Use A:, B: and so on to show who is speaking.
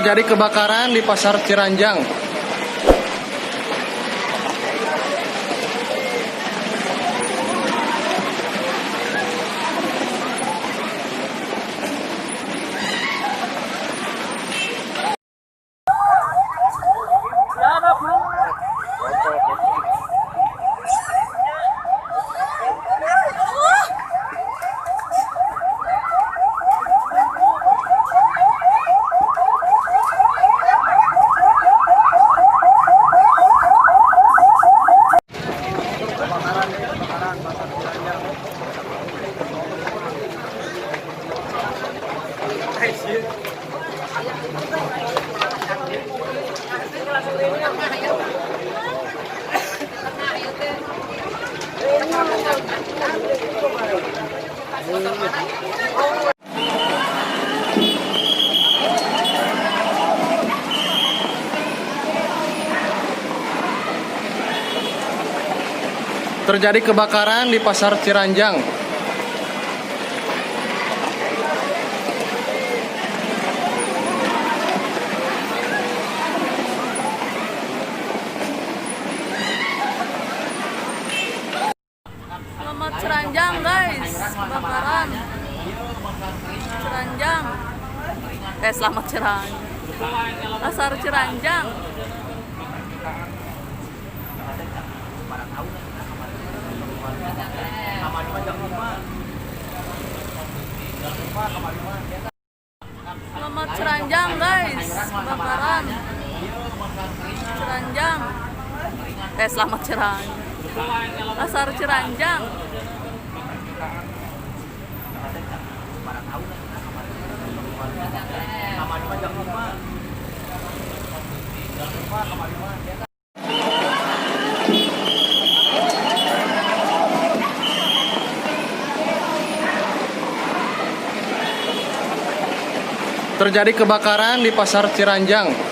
A: Terjadi kebakaran di Pasar Ciranjang. Terjadi kebakaran di Pasar Ciranjang.
B: Selamat Ciranjang guys, kebakaran Ciranjang. Selamat Ciranjang. Pasar Ciranjang. Selamat Ciranjang guys, kebakaran Ciranjang. Selamat Ciranjang. Pasar Ciranjang.
A: Terjadi kebakaran di Pasar Ciranjang.